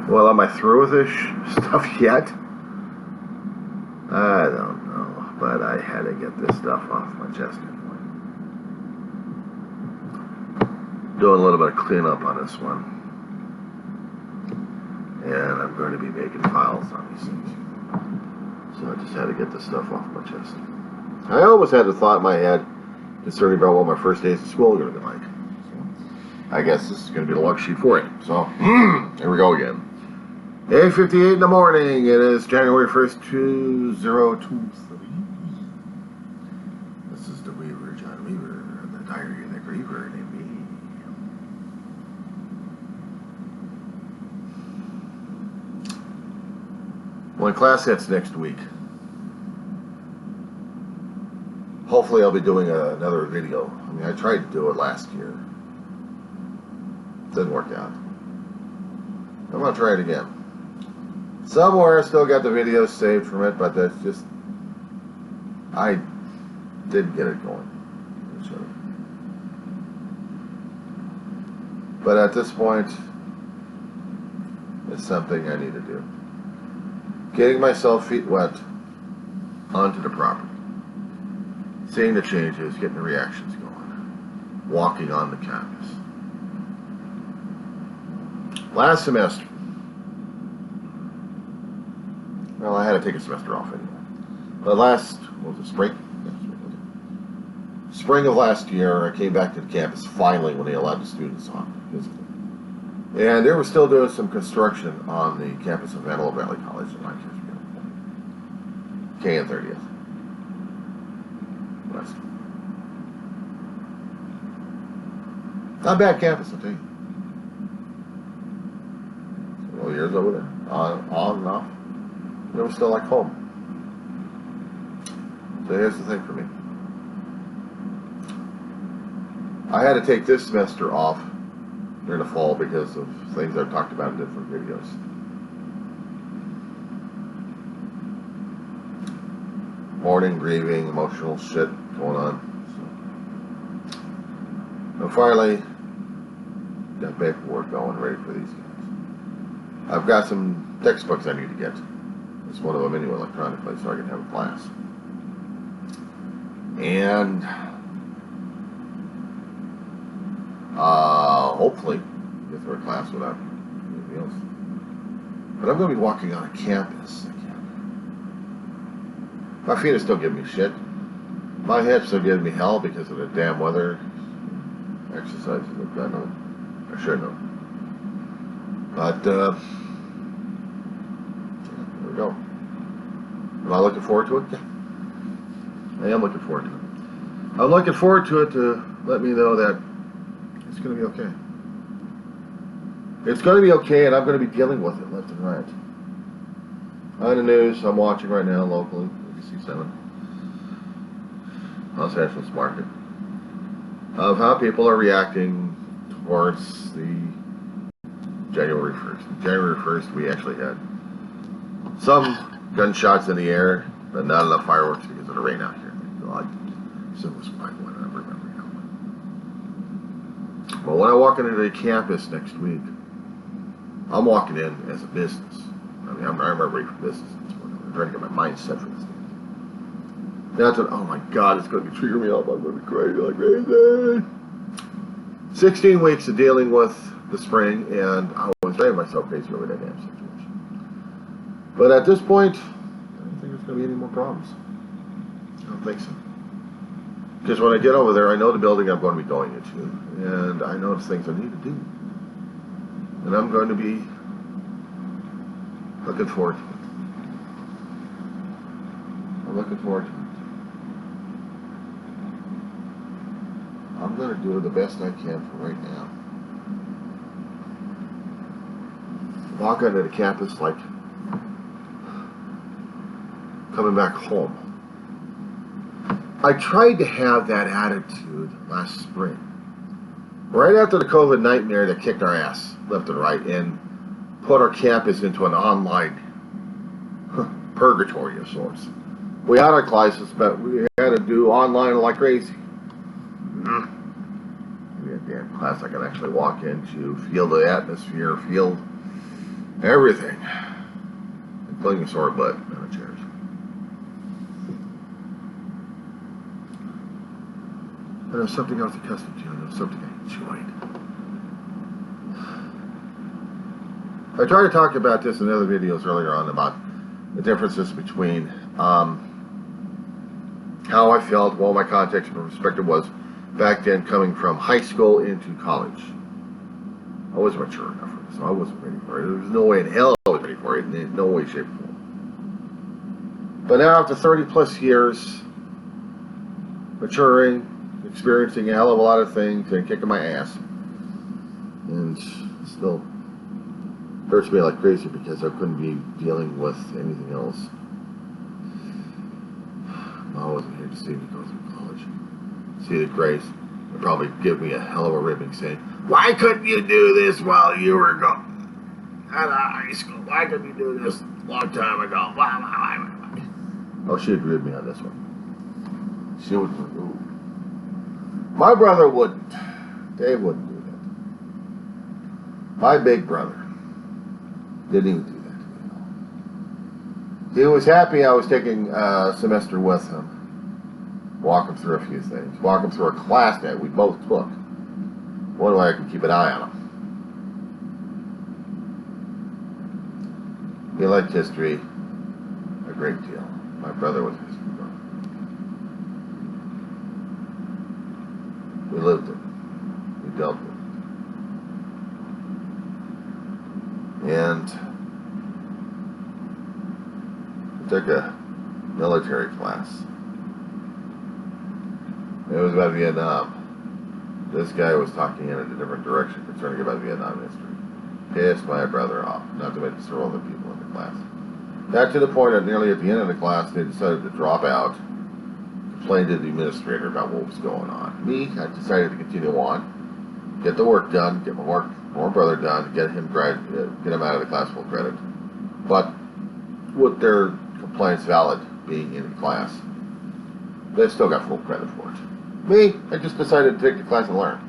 Well, am I through with this stuff yet? I don't know, but I had to get this stuff off my chest anyway. Doing a little bit of cleanup on this one. And I'm going to be making files on these things. So I just had to get this stuff off my chest. I almost had a thought in my head concerning about what my first days of school are going to be like. So I guess this is going to be the log sheet for it. So, here we go again. 8:58 in the morning. It is January 1st, 2023. This is the Weaver, John Weaver, and the Diary of the Griever named me. When class hits next week, hopefully I'll be doing another video. I mean, I tried to do it last year. Didn't work out. I'm going to try it again. Somewhere I still got the videos saved from it, but that's just, I didn't get it going. But at this point, it's something I need to do. Getting myself feet wet onto the property. Seeing the changes, getting the reactions going. Walking on the campus. Last semester, well, I had to take a semester off anyway. But what was it, spring? Spring of last year, I came back to the campus finally when they allowed the students on physically. And they were still doing some construction on the campus of Antelope Valley College in Lancaster. K and 30th. West. Not a bad campus, I'll tell you. Several years over there, on and off. It was still like home. So here's the thing for me. I had to take this semester off during the fall because of things I've talked about in different videos. Mourning, grieving, emotional shit going on. So, and finally, got paperwork going, ready for these guys. I've got some textbooks I need to get. It's one of them anyway, electronically, so I can have a class. And hopefully get through a class without anything else. But I'm going to be walking on a campus again. My feet are still giving me shit. My hips are giving me hell because of the damn weather. Exercises I've done on. I should know. But here we go. Am I looking forward to it? Yeah. I am looking forward to it. I'm looking forward to it to let me know that it's going to be okay. It's going to be okay, and I'm going to be dealing with it left and right. On the news, I'm watching right now locally, ABC 7, Los Angeles market, of how people are reacting towards the January 1st. January 1st, we actually had some gunshots in the air, but not enough fireworks because of the rain out here. So it was quite what I remember now. But when I walk into the campus next week, I'm walking in as a business. I mean, I'm ready for business. I'm trying to get my mind set for this thing. That's what, oh my God, it's going to trigger me up. I'm going to be crazy like crazy. 16 weeks of dealing with the spring, and I was driving myself crazy over that damn situation. But at this point, I don't think there's going to be any more problems. I don't think so. Because when I get over there, I know the building I'm going to be going into, and I know the things I need to do. And I'm going to be looking forward to it. I'm looking forward to it. I'm going to do the best I can for right now. Walk onto the campus like coming back home. I tried to have that attitude last spring. Right after the COVID nightmare that kicked our ass left and right and put our campus into an online purgatory of sorts. We had our classes, but we had to do online like crazy. We had a damn class I could actually walk into, feel the atmosphere, feel Everything. Including a sore butt on the chairs. And there was something I was accustomed to, and there was something I enjoyed. I tried to talk about this in other videos earlier on about the differences between how I felt, what my context and perspective was back then coming from high school into college. I wasn't mature enough for this, so I wasn't ready for it. There was no way in hell I was ready for it, in no way, shape, or form. But now after 30 plus years, maturing, experiencing a hell of a lot of things and kicking my ass, and still hurts me like crazy because I couldn't be dealing with anything else. I wasn't here to see me go through college. See the grace would probably give me a hell of a ribbing saying, "Why couldn't you do this while you were out of high school? Why couldn't you do this a long time ago?" Oh, she'd rib me on this one. She would. Ooh. My brother wouldn't. Dave wouldn't do that. My big brother didn't even do that to me at all. He was happy I was taking a semester with him. Walk him through a few things. Walk him through a class that we both took. One way I can keep an eye on him. He liked history a great deal. My brother was a history brother. We lived it. We dealt with it. And we took a military class. It was about Vietnam. This guy was talking in a different direction concerning about Vietnam history. Pissed my brother off, not to mention several other people in the class. Got to the point that nearly at the end of the class, they decided to drop out, complained to the administrator about what was going on. Me, I decided to continue on, get the work done, get more brother done, get him out of the class full credit. But with their complaints valid being in the class, they still got full credit for it. Me, I just decided to take the class and learn.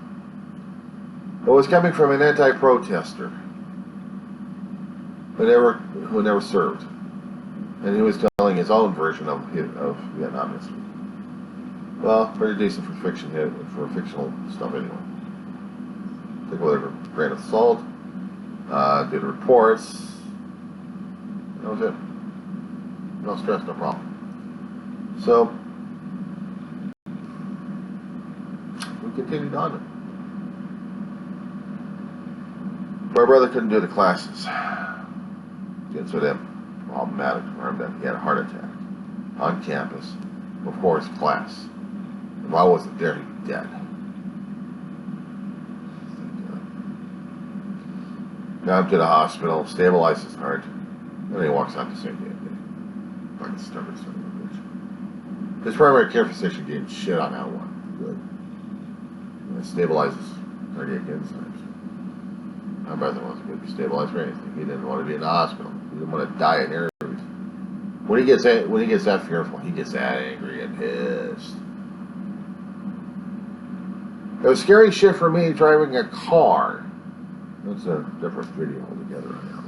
It was coming from an anti-protester who never served. And he was telling his own version of Vietnam history. Well, pretty decent for fiction, for fictional stuff anyway. Take it with a grain of salt, did reports, that was it. No stress, no problem. So, we continued on it. My brother couldn't do the classes. Gets with him. Problematic for him that he had a heart attack. On campus. Before his class. If I wasn't there, he'd be dead. Got him to the hospital, stabilized his heart, and then he walks out the same day. Fucking stubborn son of a bitch. His primary care physician gave shit on that one. Good. It stabilizes cardiac enzymes. My brother wasn't going to be stabilized for anything. He didn't want to be in the hospital. He didn't want to die in interviews. When he gets that fearful, he gets that angry and pissed. It was scary shit for me driving a car. That's a different video altogether right now.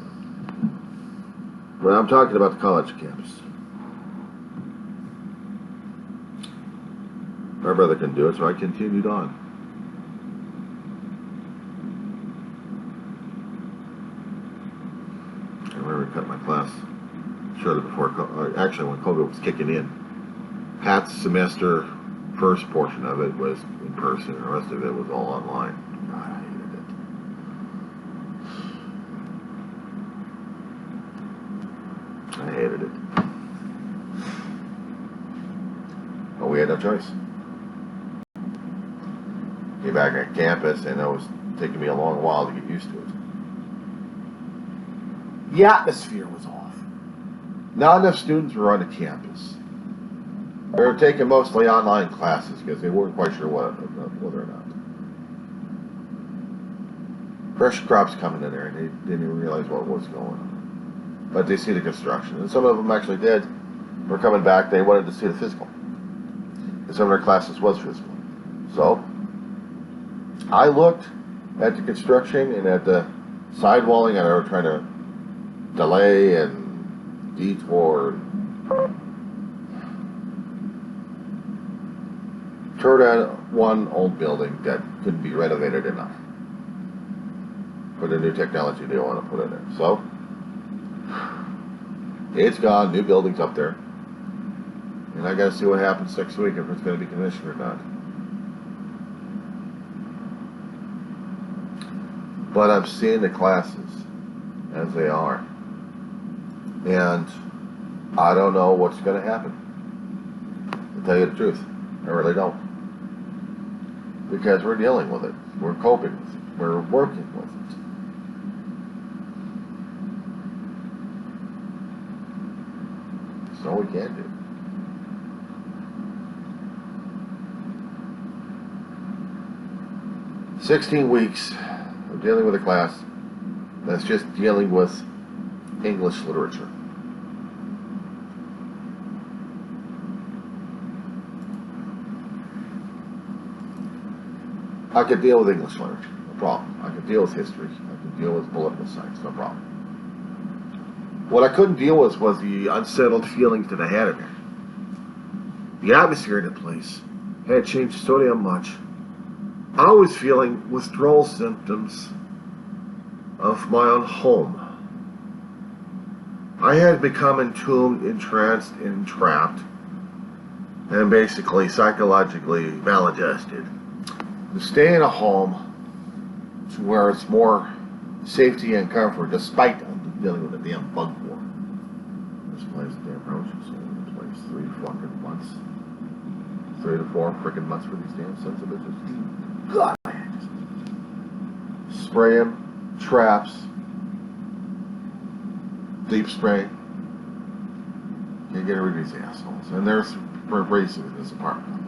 But I'm talking about the college campus. My brother couldn't do it, so I continued on. I remember cutting my class shortly before, actually when COVID was kicking in. Half the semester, first portion of it was in person, and the rest of it was all online. God, I hated it. I hated it. But we had no choice. Came back on campus, and it was taking me a long while to get used to it. The atmosphere was off. Not enough students were on the campus. They were taking mostly online classes because they weren't quite sure whether or not. Fresh crops coming in there, and they didn't even realize what was going on. But they see the construction, and some of them actually did. Were coming back. They wanted to see the physical. And some of their classes was physical. So I looked at the construction and at the sidewalling, and I was trying to delay and detour. Tore down one old building that couldn't be renovated enough for the new technology they want to put in there. So it's gone. New buildings up there, and I got to see what happens next week if it's going to be commissioned or not. But I'm seeing the classes as they are, and I don't know what's going to happen. To tell you the truth, I really don't. Because we're dealing with it. We're coping with it. We're working with it. That's all we can do. "16 weeks of dealing with a class that's just dealing with English literature. I could deal with English literature, no problem. I could deal with history. I could deal with political science, no problem. What I couldn't deal with was the unsettled feelings that I had in there. The atmosphere in the place had changed so damn much. I was feeling withdrawal symptoms of my own home. I had become entombed, entranced, entrapped, and basically psychologically maladjusted. To stay in a home to where it's more safety and comfort, despite dealing with a damn bug war. This place, damn roaches, all over the place. 3 fucking months. 3 to 4 freaking months for these damn sons of bitches. God, spray them, traps, deep spray. Can't get rid of these assholes. And there's pervasive in this apartment.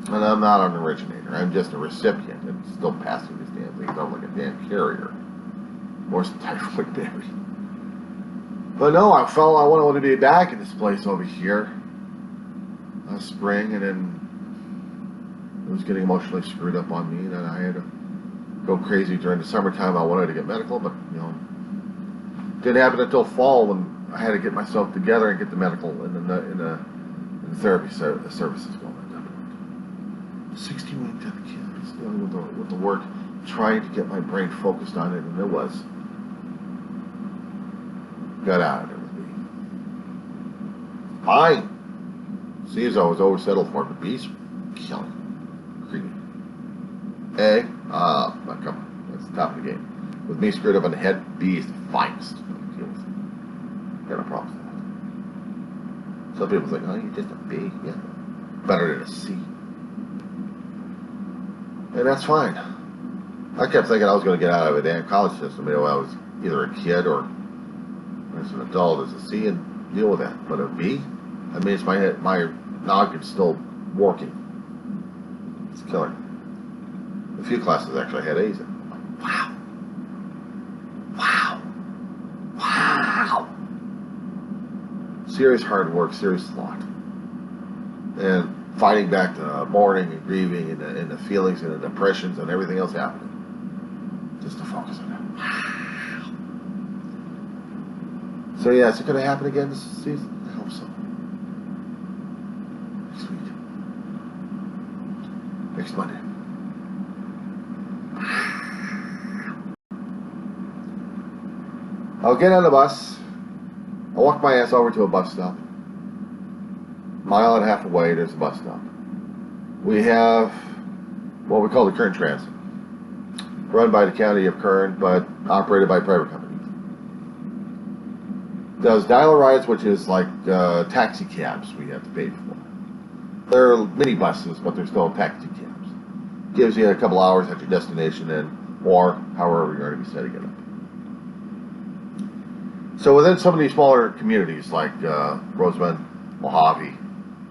And I'm not an originator. I'm just a recipient and still passing these damn things out like a damn carrier. More typhoid baby. But no, I wanted to be back in this place over here last spring, and then it was getting emotionally screwed up on me, and I had to go crazy during the summertime. I wanted to get medical, but didn't happen until fall when I had to get myself together and get the medical and the therapy services going. 16-week dedication, dealing with the work, trying to get my brain focused on it, and it was. Got out of it with me. Fine. C's I was oversettled for, but B's killing. Creepy. A, come on, that's the top of the game. With me screwed up on the head, B is the finest. Got no problem with that. Some people think, oh, you're just a B. Yeah. Better than a C. And that's fine. I kept thinking I was going to get out of a damn college system. I was either a kid or as an adult as a C and deal with that. But a B, that means my noggin's still working. It's killing. A few classes actually had A's in. I'm like, wow. Serious hard work, serious thought. And fighting back the mourning and grieving and the feelings and the depressions and everything else happening. Just to focus on that. So yeah, is it going to happen again this season? I hope so. Next week. Next Monday. I'll get on the bus. I'll walk my ass over to a bus stop. Mile and a half away, there's a bus stop. We have what we call the Kern Transit, run by the county of Kern, but operated by private companies. Does dial rides, which is like taxi cabs we have to pay for. They're mini buses, but they're still taxi cabs. Gives you a couple hours at your destination or however you're going to be setting it up. So within some of these smaller communities like Rosamond, Mojave,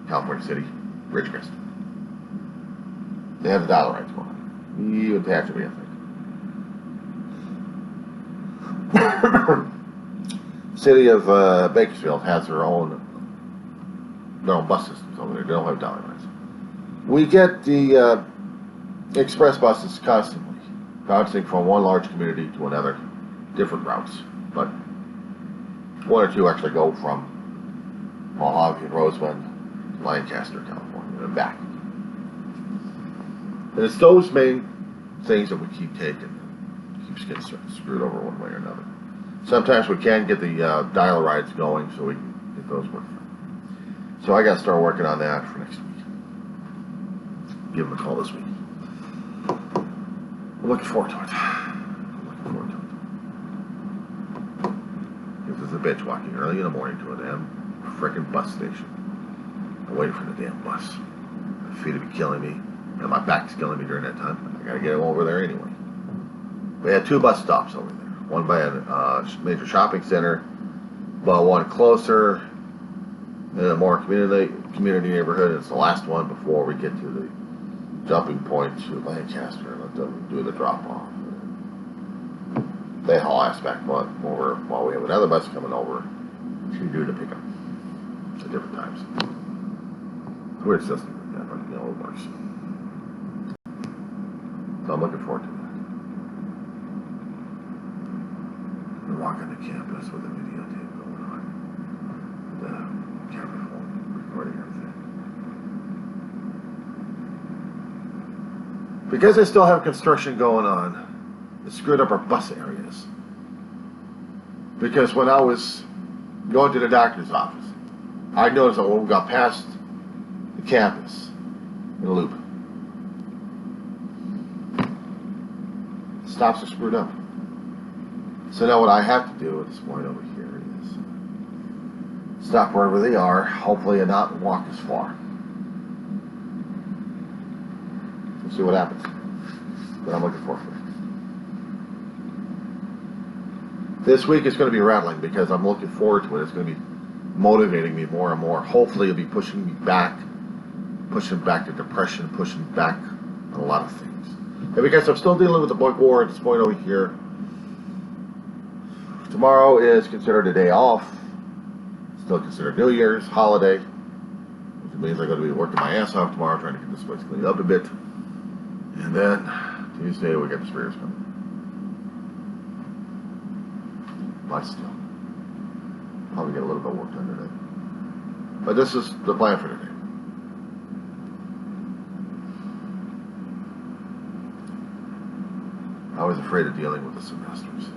California City, Ridgecrest, they have the dial rides going on. Even Tehachapi, I think. City of Bakersfield has their own bus systems over there. They don't have dial rides. We get the express buses constantly, bouncing from one large community to another, different routes. but one or two actually go from Mojave and Roseman to Lancaster, California, and back. And it's those main things that we keep taking. Keeps getting screwed over one way or another. Sometimes we can get the dial rides going, so we can get those working. So I got to start working on that for next week. Give them a call this week. I'm looking forward to it. Because it's a bitch walking early in the morning to a damn frickin' bus station. I'm waiting for the damn bus. My feet will be killing me, and my back's killing me during that time. I got to get them over there anyway. We had 2 bus stops over there. One by a major shopping center, but one closer in a more community neighborhood. It's the last one before we get to the jumping point to Lancaster. Let them do the drop off. They haul ass back over while we have another bus coming over to do the pickup at different times. It's a weird system like that, but you know it works. So I'm looking forward to that. Walking the campus with a videotape going on, the camera phone recording everything. Because I still have construction going on, it screwed up our bus areas. Because when I was going to the doctor's office, I noticed that when we got past the campus in a loop, stops are screwed up. So now what I have to do at this point over here is stop wherever they are, hopefully, and not walk as far. We'll see what happens. But I'm looking forward to it. This week is going to be rattling because I'm looking forward to it. It's going to be motivating me more and more. Hopefully it'll be pushing me back, pushing back to depression, pushing back on a lot of things. And because I'm still dealing with the bug war at this point over here, tomorrow is considered a day off, still considered New Year's holiday, which means I'm going to be working my ass off tomorrow trying to get this place cleaned up a bit. And then Tuesday we get the sprayers coming. But still, probably get a little bit of work done today. But this is the plan for today. I was afraid of dealing with the semesters.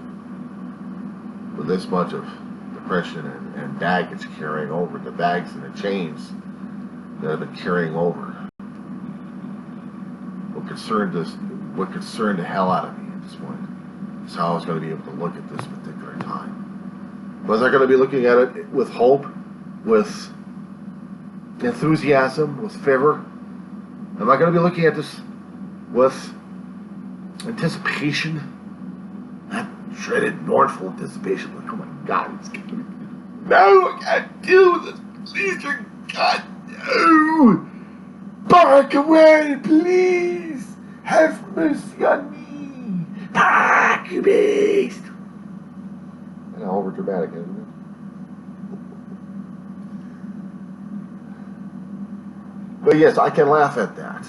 With this much of depression and baggage carrying over, the bags and the chains that have been carrying over, what concerned the hell out of me at this point is how I was going to be able to look at this particular time. Was I going to be looking at it with hope, with enthusiasm, with fervor? Am I going to be looking at this with anticipation? Shredded, mournful anticipation, like, oh my God, it's gonna be... No, I can't deal with this. Please, dear God, no! Back away, please! Have mercy on me! Back, you beast! And how over dramatic, isn't it? But yes, I can laugh at that.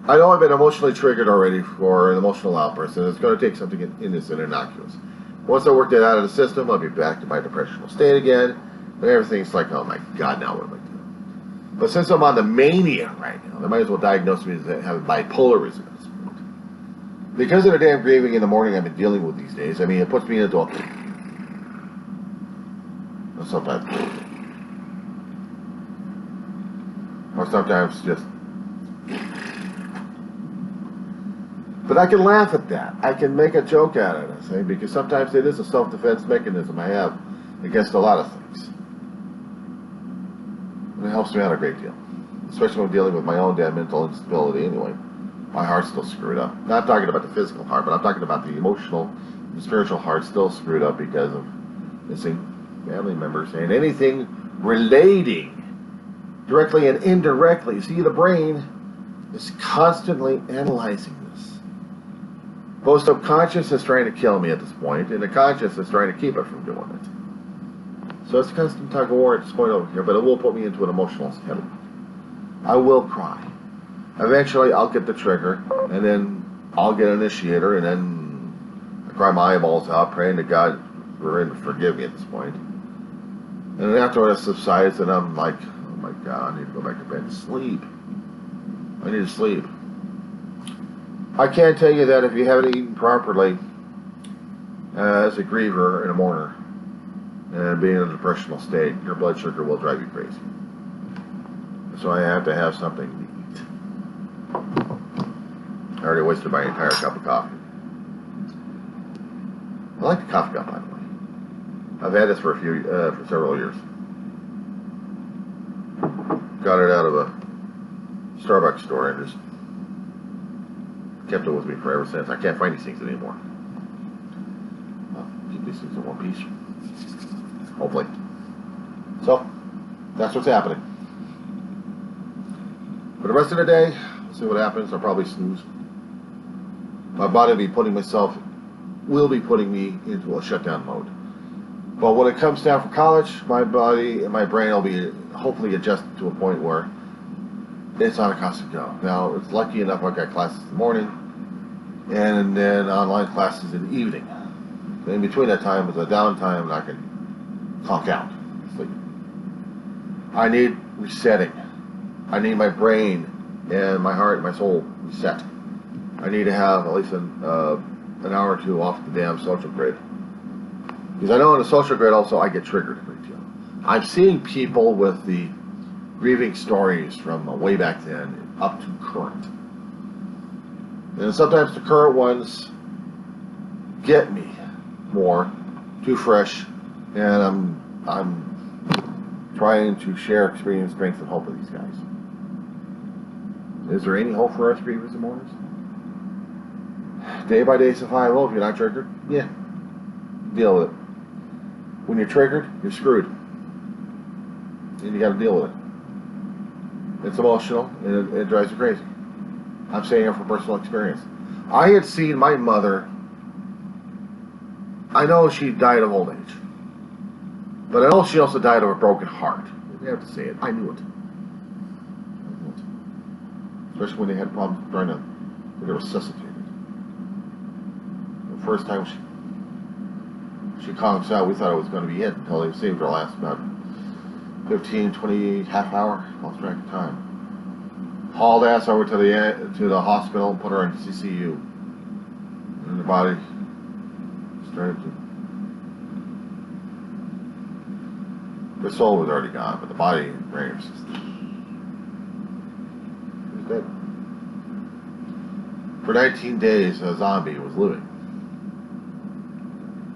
I know I've been emotionally triggered already for an emotional outburst, and it's going to take something innocent and innocuous. Once I work that out of the system, I'll be back to my depressional state again, and everything's like, oh my God, now what am I doing? But since I'm on the mania right now, they might as well diagnose me as having bipolarism at this point. Because of the damn grieving in the morning I've been dealing with these days, I mean, it puts me into a... sometimes... or sometimes just... But I can laugh at that. I can make a joke out of it, I say, because sometimes it is a self-defense mechanism I have against a lot of things. And it helps me out a great deal. Especially when dealing with my own damn mental instability anyway. My heart's still screwed up. Not talking about the physical heart, but I'm talking about the emotional, the spiritual heart still screwed up because of missing family members and anything relating directly and indirectly. See, the brain is constantly analyzing this. Both subconscious is trying to kill me at this point, and the conscious is trying to keep it from doing it. So it's a constant tug of war at this point over here, but it will put me into an emotional state. I will cry. Eventually, I'll get the trigger, and then I'll get an initiator, and then, of cry my eyeballs out, praying to God for him to forgive me at this point. And then after it subsides, and I'm like, oh my God, I need to go back to bed and sleep. I need to sleep. I can tell you that if you haven't eaten properly as a griever and a mourner, and being in a depressional state, your blood sugar will drive you crazy. So I have to have something to eat. I already wasted my entire cup of coffee. I like the coffee cup, by the way. I've had this for several years. Got it out of a Starbucks store and just kept it with me forever since. I can't find these things anymore. I'll keep these things in one piece. Hopefully. So, that's what's happening. For the rest of the day, we'll see what happens. I'll probably snooze. My body will be putting me into a shutdown mode. But when it comes down for college, my body and my brain will be hopefully adjusted to a point where it's on a constant go. Now, it's lucky enough I've got classes in the morning and then online classes in the evening. In between that time is a downtime and I can conk out, sleep. I need resetting. I need my brain and my heart and my soul reset. I need to have at least an hour or two off the damn social grid. Because I know in the social grid also I get triggered a great deal. I'm seeing people with the grieving stories from way back then up to current. And sometimes the current ones get me more, too fresh, and I'm trying to share experience, strength, and hope with these guys. Is there any hope for us grievers and mourners? Day by day survival, if you're not triggered, yeah, deal with it. When you're triggered, you're screwed. And you got to deal with it. It's emotional, and it drives you crazy. I'm saying it from personal experience. I had seen my mother, I know she died of old age, but I know she also died of a broken heart. You have to say it. I knew it. Especially when they had problems trying to get her resuscitated. The first time she conks out, we thought it was going to be it until they saved her last about 15, 20, half hour, lost track of time. Hauled ass over to the hospital and put her in CCU. And the body started to... The soul was already gone, but the body and brain was just... He was dead. For 19 days, a zombie was living.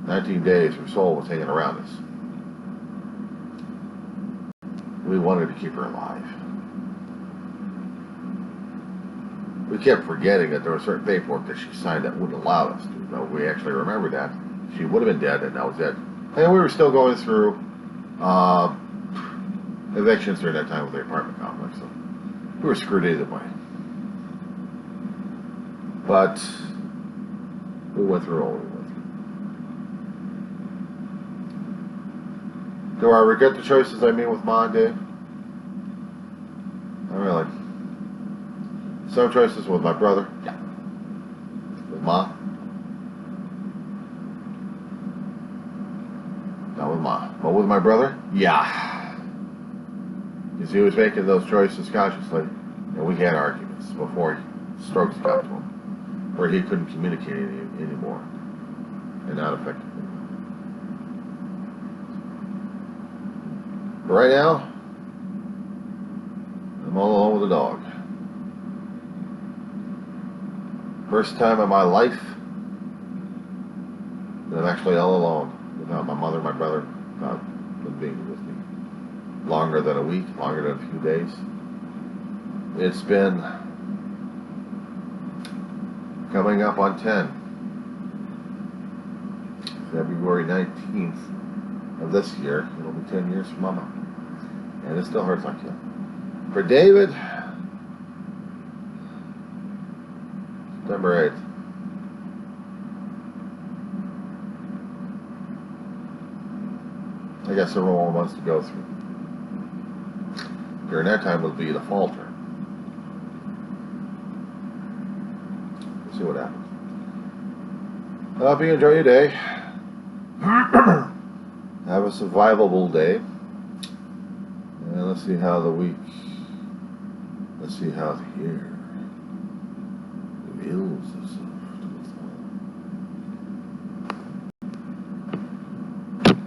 19 days, her soul was hanging around us. We wanted to keep her alive. We kept forgetting that there was certain paperwork that she signed that wouldn't allow us to. But we actually remembered that. She would have been dead, and now was dead. And we were still going through evictions during that time with the apartment complex. So we were screwed either way. But we went through all we went through. Do I regret the choices I made with Ma and Dave? Not really. Some choices with my brother. Yeah. With Ma. Not with Ma. But with my brother? Yeah. Because he was making those choices consciously. And we had arguments before strokes got to him. Where he couldn't communicate anymore. And not effectively. But right now, I'm all alone with a dog. First time in my life that I'm actually all alone without my mother, my brother, without them being with me. Longer than a week, longer than a few days. It's been coming up on 10. February 19th of this year. It'll be 10 years for Mama. And it still hurts like hell. For David, September 8th. I got several more months to go through. During that time will be the falter. We'll see what happens. I hope you enjoy your day. Have a survivable day. And let's see how the week. Let's see how the year reveals itself.